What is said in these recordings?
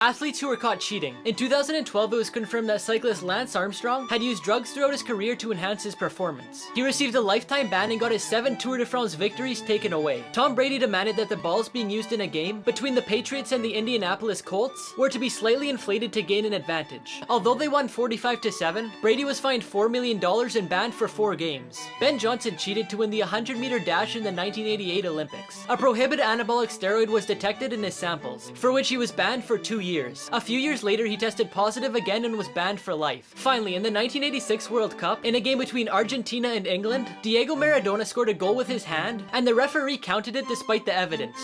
Athletes who were caught cheating. In 2012, it was confirmed that cyclist Lance Armstrong had used drugs throughout his career to enhance his performance. He received a lifetime ban and got his 7 Tour de France victories taken away. Tom Brady demanded that the balls being used in a game between the Patriots and the Indianapolis Colts were to be slightly inflated to gain an advantage. Although they won 45-7, Brady was fined $4 million and banned for 4 games. Ben Johnson cheated to win the 100-meter dash in the 1988 Olympics. A prohibited anabolic steroid was detected in his samples, for which he was banned for 2 years. A few years later, he tested positive again and was banned for life. Finally, in the 1986 World Cup, in a game between Argentina and England, Diego Maradona scored a goal with his hand, and the referee counted it despite the evidence.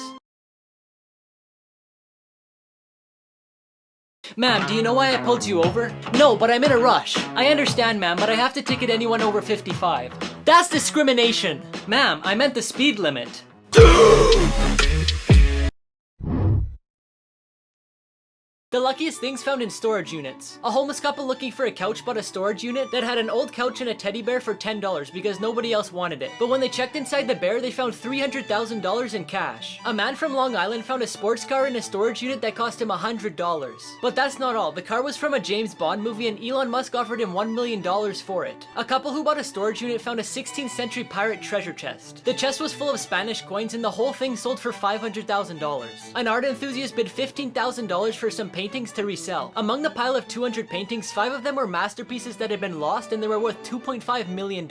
Ma'am, do you know why I pulled you over? No, but I'm in a rush. I understand, ma'am, but I have to ticket anyone over 55. That's discrimination! Ma'am, I meant the speed limit. The luckiest things found in storage units. A homeless couple looking for a couch bought a storage unit that had an old couch and a teddy bear for $10 because nobody else wanted it. But when they checked inside the bear, they found $300,000 in cash. A man from Long Island found a sports car in a storage unit that cost him $100. But that's not all. The car was from a James Bond movie and Elon Musk offered him $1 million for it. A couple who bought a storage unit found a 16th century pirate treasure chest. The chest was full of Spanish coins and the whole thing sold for $500,000. An art enthusiast bid $15,000 for some paintings to resell. Among the pile of 200 paintings, 5 of them were masterpieces that had been lost and they were worth $2.5 million.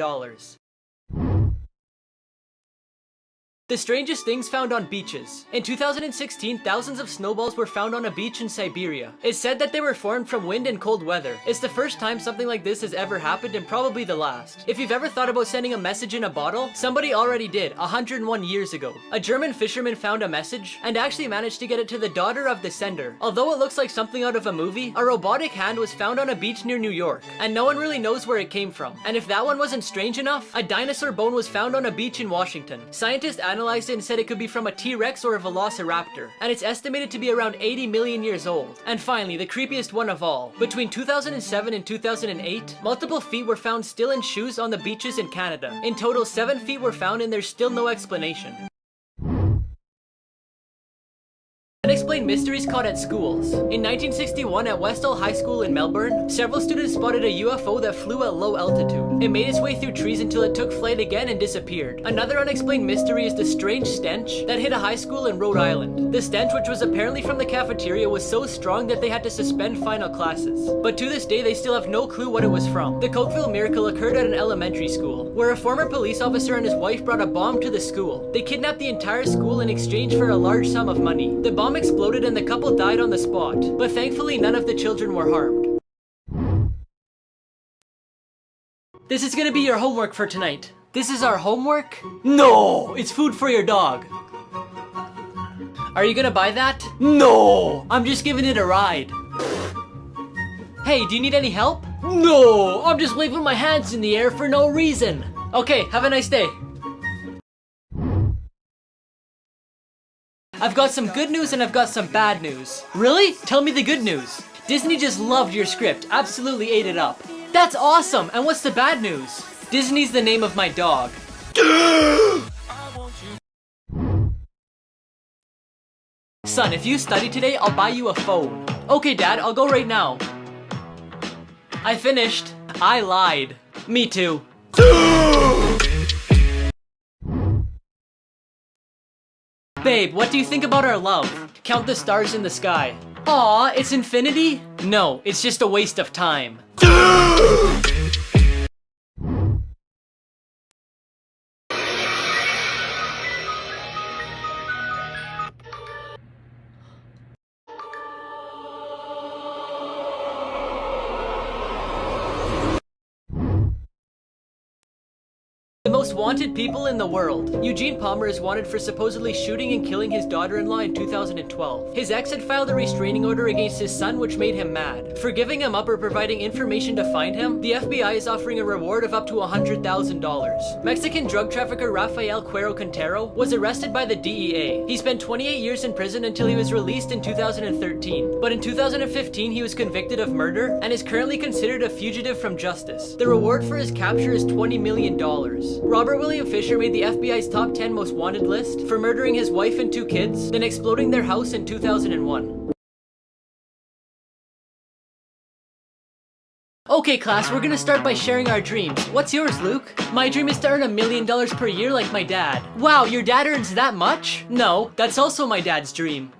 The strangest things found on beaches. In 2016, thousands of snowballs were found on a beach in Siberia. It's said that they were formed from wind and cold weather. It's the first time something like this has ever happened and probably the last. If you've ever thought about sending a message in a bottle, somebody already did, 101 years ago. A German fisherman found a message and actually managed to get it to the daughter of the sender. Although it looks like something out of a movie, a robotic hand was found on a beach near New York, and no one really knows where it came from. And if that one wasn't strange enough, a dinosaur bone was found on a beach in Washington. Scientists analyzed it and said it could be from a T-Rex or a Velociraptor, and it's estimated to be around 80 million years old. And finally, the creepiest one of all. Between 2007 and 2008, multiple feet were found still in shoes on the beaches in Canada. In total, 7 feet were found and there's still no explanation. Unexplained mysteries caught at schools. In 1961 at Westall High School in Melbourne, several students spotted a UFO that flew at low altitude. It made its way through trees until it took flight again and disappeared. Another unexplained mystery is the strange stench that hit a high school in Rhode Island. The stench, which was apparently from the cafeteria, was so strong that they had to suspend final classes. But to this day, they still have no clue what it was from. The Cokeville miracle occurred at an elementary school, where a former police officer and his wife brought a bomb to the school. They kidnapped the entire school in exchange for a large sum of money. The bomb exploded and the couple died on the spot, but thankfully none of the children were harmed. This is gonna be your homework for tonight. This is our homework? No! It's food for your dog. Are you gonna buy that? No! I'm just giving it a ride. Hey, do you need any help? No! I'm just waving my hands in the air for no reason. Okay, have a nice day. I've got some good news and I've got some bad news. Really? Tell me the good news. Disney just loved your script, absolutely ate it up. That's awesome! And what's the bad news? Disney's the name of my dog. Son, if you study today, I'll buy you a phone. Okay, Dad, I'll go right now. I finished. I lied. Me too. Babe, what do you think about our love? Count the stars in the sky. Aw, it's infinity? No, it's just a waste of time. The most wanted people in the world. Eugene Palmer is wanted for supposedly shooting and killing his daughter-in-law in 2012. His ex had filed a restraining order against his son, which made him mad. For giving him up or providing information to find him, the FBI is offering a reward of up to $100,000. Mexican drug trafficker Rafael Cuero Quintero was arrested by the DEA. He spent 28 years in prison until he was released in 2013. But in 2015, he was convicted of murder and is currently considered a fugitive from justice. The reward for his capture is $20 million. Robert William Fisher made the FBI's top 10 most wanted list for murdering his wife and 2 kids, then exploding their house in 2001. Okay class, we're gonna start by sharing our dreams. What's yours, Luke? My dream is to earn $1 million per year like my dad. Wow, your dad earns that much? No, that's also my dad's dream.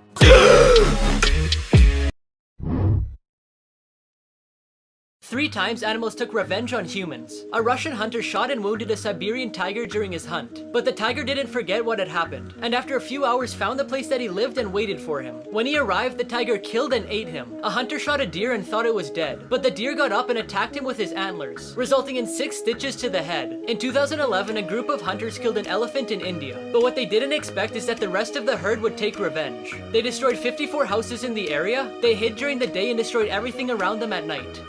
3 times animals took revenge on humans. A Russian hunter shot and wounded a Siberian tiger during his hunt. But the tiger didn't forget what had happened, and after a few hours found the place that he lived and waited for him. When he arrived, the tiger killed and ate him. A hunter shot a deer and thought it was dead, but the deer got up and attacked him with his antlers, resulting in 6 stitches to the head. In 2011, a group of hunters killed an elephant in India, but what they didn't expect is that the rest of the herd would take revenge. They destroyed 54 houses in the area, they hid during the day and destroyed everything around them at night.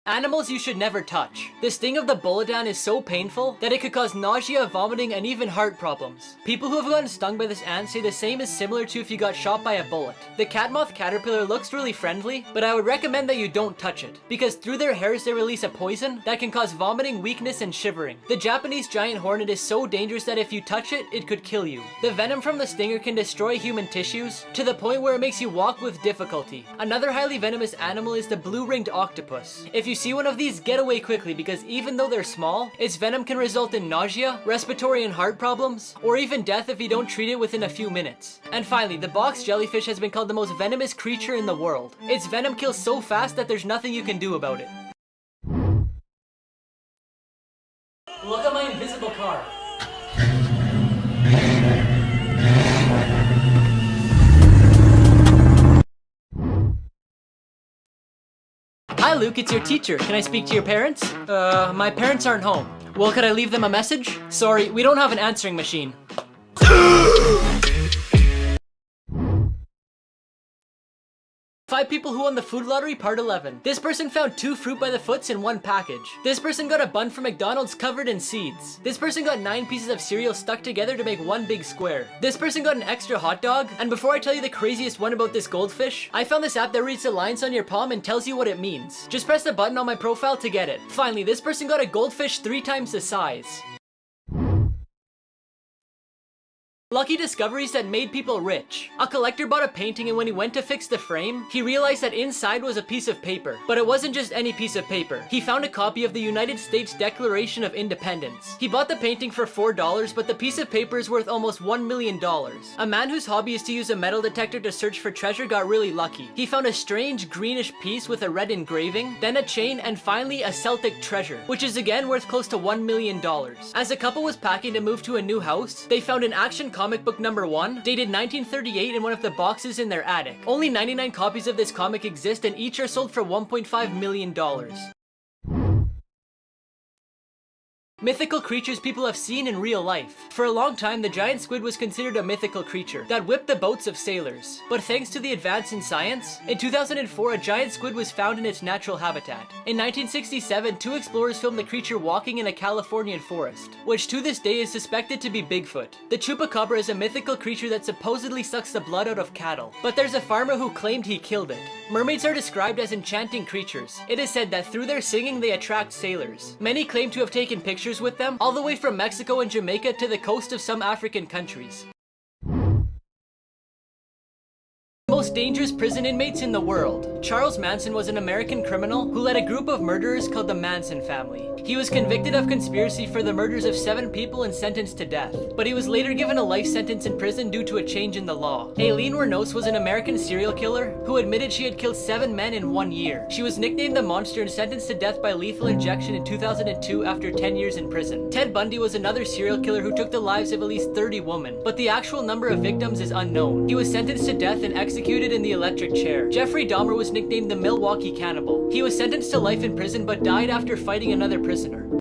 Animals you should never touch. The sting of the bolodan is so painful that it could cause nausea, vomiting, and even heart problems. People who have gotten stung by this ant say the same is similar to if you got shot by a bullet. The cat moth caterpillar looks really friendly, but I would recommend that you don't touch it, because through their hairs they release a poison that can cause vomiting, weakness, and shivering. The Japanese giant hornet is so dangerous that if you touch it, it could kill you. The venom from the stinger can destroy human tissues to the point where it makes you walk with difficulty. Another highly venomous animal is the blue-ringed octopus. If you see one of these, get away quickly, because even though they're small, its venom can result in nausea, respiratory and heart problems, or even death if you don't treat it within a few minutes. And finally, the box jellyfish has been called the most venomous creature in the world. Its venom kills so fast that there's nothing you can do about it. Look at my invisible car. Hi Luke, it's your teacher. Can I speak to your parents? My parents aren't home. Well, could I leave them a message? Sorry, we don't have an answering machine. 5 people who won the food lottery, part 11. This person found 2 fruit by the foots in 1 package. This person got a bun from McDonald's covered in seeds. This person got 9 pieces of cereal stuck together to make 1 big square. This person got an extra hot dog. And before I tell you the craziest one about this goldfish, I found this app that reads the lines on your palm and tells you what it means. Just press the button on my profile to get it. Finally, this person got a goldfish 3 times the size. Lucky discoveries that made people rich. A collector bought a painting and when he went to fix the frame, he realized that inside was a piece of paper. But it wasn't just any piece of paper. He found a copy of the United States Declaration of Independence. He bought the painting for $4, but the piece of paper is worth almost $1 million. A man whose hobby is to use a metal detector to search for treasure got really lucky. He found a strange greenish piece with a red engraving, then a chain, and finally a Celtic treasure, which is again worth close to $1 million. As the couple was packing to move to a new house, they found an action comic book number 1, dated 1938 in one of the boxes in their attic. Only 99 copies of this comic exist and each are sold for $1.5 million. Mythical creatures people have seen in real life. For a long time, the giant squid was considered a mythical creature that whipped the boats of sailors. But thanks to the advance in science, in 2004 a giant squid was found in its natural habitat. In 1967, 2 explorers filmed the creature walking in a Californian forest, which to this day is suspected to be Bigfoot. The chupacabra is a mythical creature that supposedly sucks the blood out of cattle, but there's a farmer who claimed he killed it. Mermaids are described as enchanting creatures. It is said that through their singing they attract sailors. Many claim to have taken pictures with them, all the way from Mexico and Jamaica to the coast of some African countries. Most dangerous prison inmates in the world. Charles Manson was an American criminal who led a group of murderers called the Manson family. He was convicted of conspiracy for the murders of 7 people and sentenced to death, but he was later given a life sentence in prison due to a change in the law. Aileen Wuornos was an American serial killer who admitted she had killed 7 men in 1 year. She was nicknamed the Monster and sentenced to death by lethal injection in 2002 after 10 years in prison. Ted Bundy was another serial killer who took the lives of at least 30 women, but the actual number of victims is unknown. He was sentenced to death and executed in the electric chair. Jeffrey Dahmer was nicknamed the Milwaukee Cannibal. He was sentenced to life in prison but died after fighting another prisoner.